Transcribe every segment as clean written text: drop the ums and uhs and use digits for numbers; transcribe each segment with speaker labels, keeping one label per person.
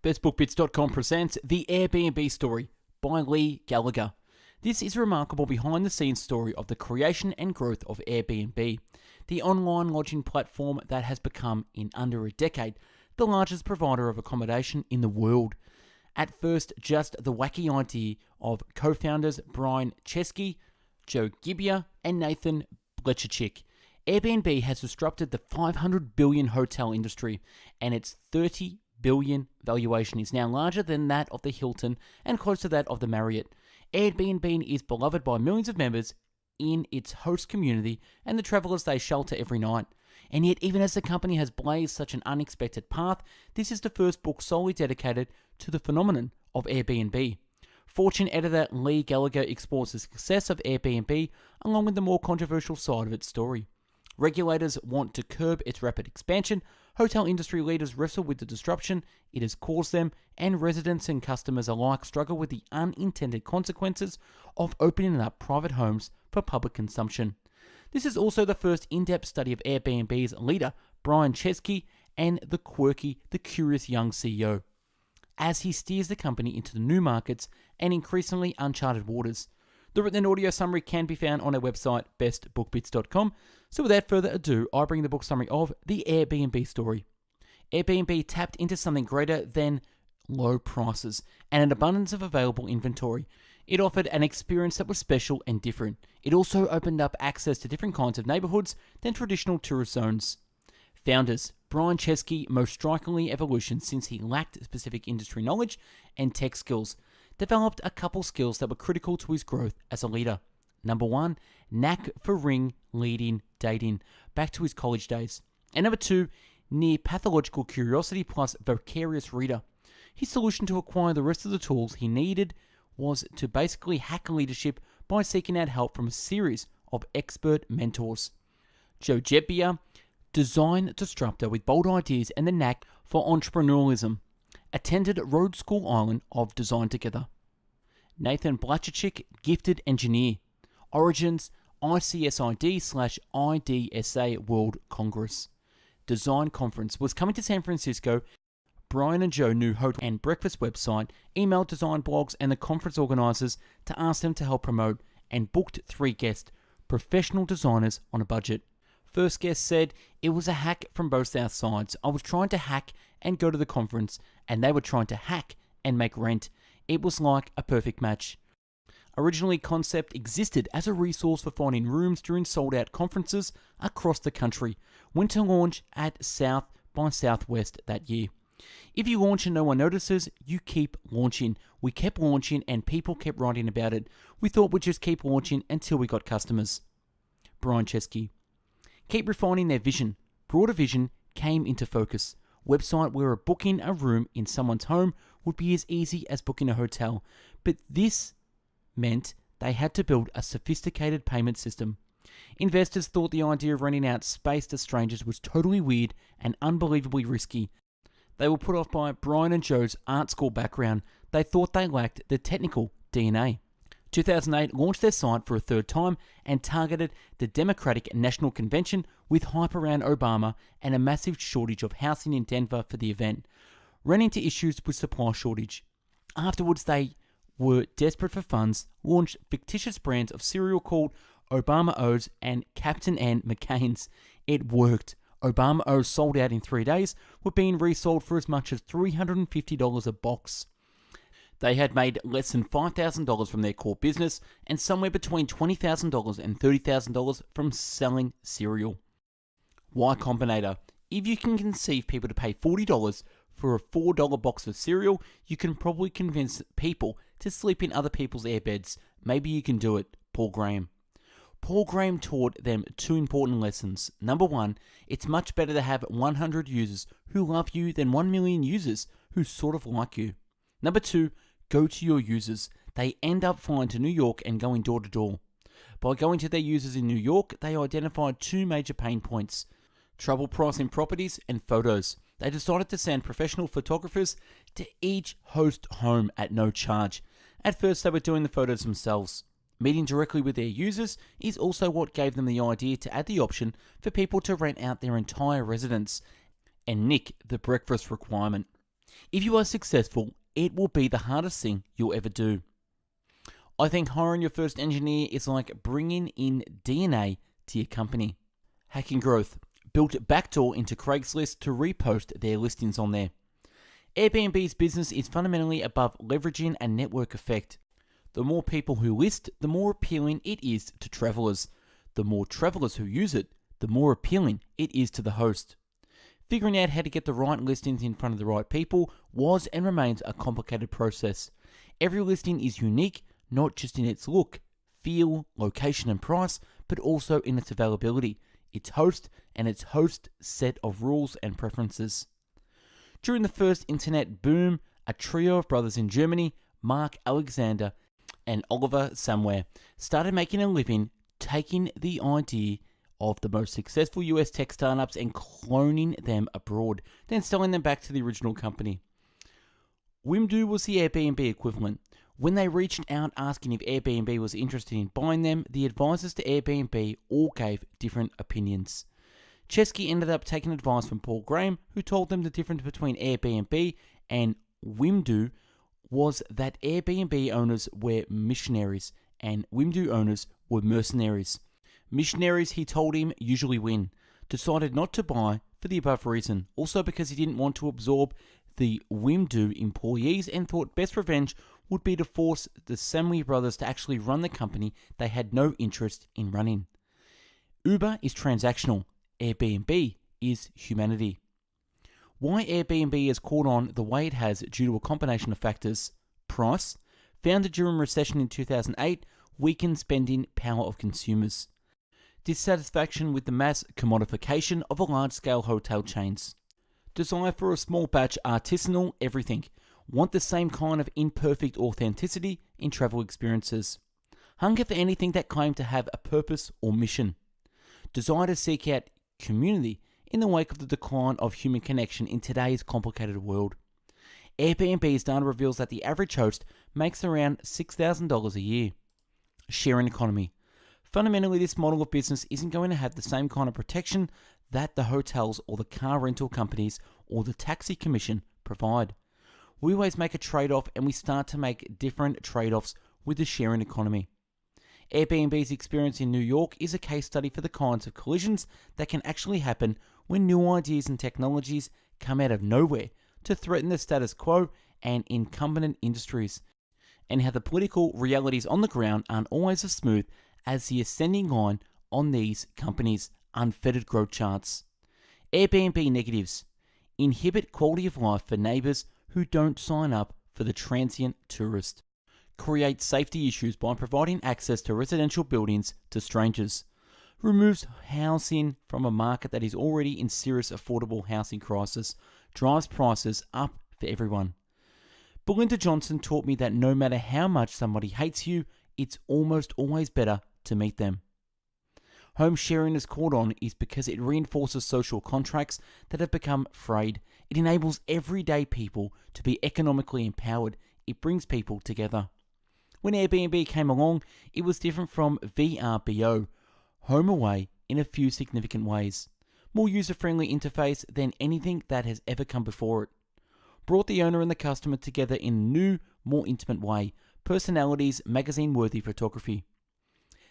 Speaker 1: BestBookBits.com presents The Airbnb Story by Leigh Gallagher. This is a remarkable behind-the-scenes story of the creation and growth of Airbnb, the online lodging platform that has become, in under a decade, the largest provider of accommodation in the world. At first, just the wacky idea of co-founders Brian Chesky, Joe Gebbia, and Nathan Blecherczyk. Airbnb has disrupted the $500 billion hotel industry, and its $30 billion valuation is now larger than that of the Hilton and close to that of the Marriott. Airbnb is beloved by millions of members in its host community and the travelers they shelter every night. And yet, even as the company has blazed such an unexpected path, this is the first book solely dedicated to the phenomenon of Airbnb. Fortune editor Leigh Gallagher explores the success of Airbnb along with the more controversial side of its story. Regulators want to curb its rapid expansion, hotel industry leaders wrestle with the disruption it has caused them, and residents and customers alike struggle with the unintended consequences of opening up private homes for public consumption. This is also the first in-depth study of Airbnb's leader, Brian Chesky, and the curious young CEO, as he steers the company into the new markets and increasingly uncharted waters. The written and audio summary can be found on our website, bestbookbits.com. So without further ado, I bring the book summary of The Airbnb Story. Airbnb tapped into something greater than low prices and an abundance of available inventory. It offered an experience that was special and different. It also opened up access to different kinds of neighborhoods than traditional tourist zones. Founders: Brian Chesky, most strikingly evolution since he lacked specific industry knowledge and tech skills, developed a couple skills that were critical to his growth as a leader. Number one, knack for ring leading dating, back to his college days. And number two, near pathological curiosity plus vicarious reader. His solution to acquire the rest of the tools he needed was to basically hack leadership by seeking out help from a series of expert mentors. Joe Gebbia, design disruptor with bold ideas and the knack for entrepreneurialism, attended Rhodes School Island of Design together. Nathan Blecherczyk, gifted engineer. Origins, ICSID/IDSA World Congress. Design Conference was coming to San Francisco. Brian and Joe knew hotel and breakfast website, emailed design blogs and the conference organizers to ask them to help promote, and booked 3 guests, professional designers on a budget. First guest said, "It was a hack from both our sides. I was trying to hack and go to the conference, and they were trying to hack and make rent. It was like a perfect match." Originally, Concept existed as a resource for finding rooms during sold-out conferences across the country. Went to launch at South by Southwest that year. If you launch and no one notices, you keep launching. We kept launching and people kept writing about it. We thought we'd just keep launching until we got customers. Brian Chesky. Keep refining their vision. Broader vision came into focus. Website where booking a room in someone's home would be as easy as booking a hotel. But this meant they had to build a sophisticated payment system. Investors thought the idea of renting out space to strangers was totally weird and unbelievably risky. They were put off by Brian and Joe's art school background. They thought they lacked the technical DNA. 2008 launched their site for a third time and targeted the Democratic National Convention with hype around Obama and a massive shortage of housing in Denver for the event, ran into issues with supply shortage. Afterwards, they were desperate for funds, launched fictitious brands of cereal called Obama O's and Captain and McCain's. It worked. Obama O's sold out in 3 days, were being resold for as much as $350 a box. They had made less than $5,000 from their core business and somewhere between $20,000 and $30,000 from selling cereal. Y Combinator. If you can conceive people to pay $40 for a $4 box of cereal, you can probably convince people to sleep in other people's airbeds. Maybe you can do it. Paul Graham. Paul Graham taught them 2 important lessons. Number 1, it's much better to have 100 users who love you than 1 million users who sort of like you. Number 2, go to your users. They end up flying to New York and going door to door. By going to their users in New York, they identified 2 major pain points: trouble pricing properties and photos. They decided to send professional photographers to each host home at no charge. At first, they were doing the photos themselves. Meeting directly with their users is also what gave them the idea to add the option for people to rent out their entire residence and nick the breakfast requirement. If you are successful, it will be the hardest thing you'll ever do. I think hiring your first engineer is like bringing in DNA to your company. Hacking growth. Built backdoor into Craigslist to repost their listings on there. Airbnb's business is fundamentally above leveraging a network effect. The more people who list, the more appealing it is to travelers. The more travelers who use it, the more appealing it is to the host. Figuring out how to get the right listings in front of the right people was and remains a complicated process. Every listing is unique, not just in its look, feel, location and price, but also in its availability, its host, and its host's set of rules and preferences. During the first internet boom, a trio of brothers in Germany, Mark Alexander and Oliver Samwer, started making a living taking the idea of the most successful US tech startups and cloning them abroad, then selling them back to the original company. Wimdu was the Airbnb equivalent. When they reached out asking if Airbnb was interested in buying them, the advisors to Airbnb all gave different opinions. Chesky ended up taking advice from Paul Graham, who told them the difference between Airbnb and Wimdu was that Airbnb owners were missionaries and Wimdu owners were mercenaries. Missionaries, he told him, usually win. Decided not to buy for the above reason, also because he didn't want to absorb the Wimdu employees and thought best revenge would be to force the Semele Brothers to actually run the company they had no interest in running. Uber is transactional. Airbnb is humanity. Why Airbnb has caught on the way it has due to a combination of factors. Price, founded during recession in 2008, weakened spending power of consumers. Dissatisfaction with the mass commodification of a large-scale hotel chains. Desire for a small batch artisanal everything. Want the same kind of imperfect authenticity in travel experiences. Hunger for anything that claimed to have a purpose or mission. Desire to seek out community in the wake of the decline of human connection in today's complicated world. Airbnb's data reveals that the average host makes around $6,000 a year. Sharing economy. Fundamentally, this model of business isn't going to have the same kind of protection that the hotels or the car rental companies or the taxi commission provide. We always make a trade-off, and we start to make different trade-offs with the sharing economy. Airbnb's experience in New York is a case study for the kinds of collisions that can actually happen when new ideas and technologies come out of nowhere to threaten the status quo and incumbent industries, and how the political realities on the ground aren't always as smooth as the ascending line on these companies' unfettered growth charts. Airbnb negatives. Inhibit quality of life for neighbours who don't sign up for the transient tourist. Create safety issues by providing access to residential buildings to strangers. Removes housing from a market that is already in serious affordable housing crisis. Drives prices up for everyone. Belinda Johnson taught me that no matter how much somebody hates you, it's almost always better to meet them. Home sharing is caught on is because it reinforces social contracts that have become frayed. It enables everyday people to be economically empowered. It brings people together. When Airbnb came along, it was different from VRBO, home away, in a few significant ways. More user-friendly interface than anything that has ever come before it. Brought the owner and the customer together in a new, more intimate way. Personalities, magazine-worthy photography.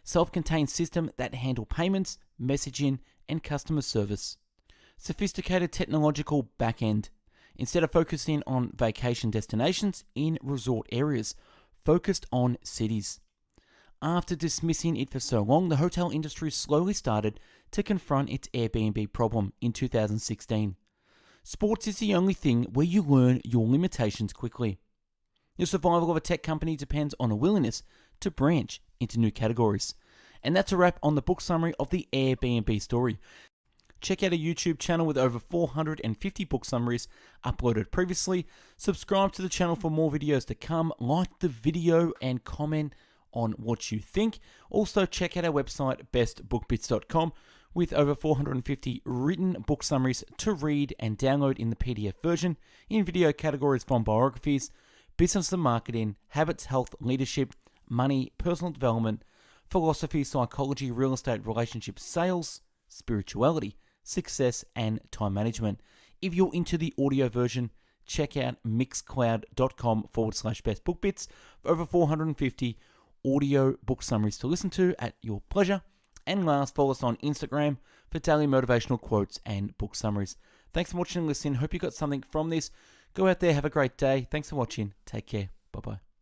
Speaker 1: Self-contained system that handle payments, messaging, and customer service. Sophisticated technological back-end. Instead of focusing on vacation destinations in resort areas, focused on cities. After dismissing it for so long, the hotel industry slowly started to confront its Airbnb problem in 2016. Sports is the only thing where you learn your limitations quickly. The survival of a tech company depends on a willingness to branch into new categories. And that's a wrap on the book summary of the Airbnb story. Check out a YouTube channel with over 450 book summaries uploaded previously. Subscribe to the channel for more videos to come. Like the video and comment on what you think. Also, check out our website, bestbookbits.com, with over 450 written book summaries to read and download in the PDF version in video categories from biographies, business and marketing, habits, health, leadership, money, personal development, philosophy, psychology, real estate, relationships, sales, spirituality, success, and time management. If you're into the audio version, check out mixcloud.com/bestbookbits for over 450 audio book summaries to listen to at your pleasure. And last, follow us on Instagram for daily motivational quotes and book summaries. Thanks for watching and listening. Hope you got something from this. Go out there, have a great day. Thanks for watching. Take care. Bye-bye.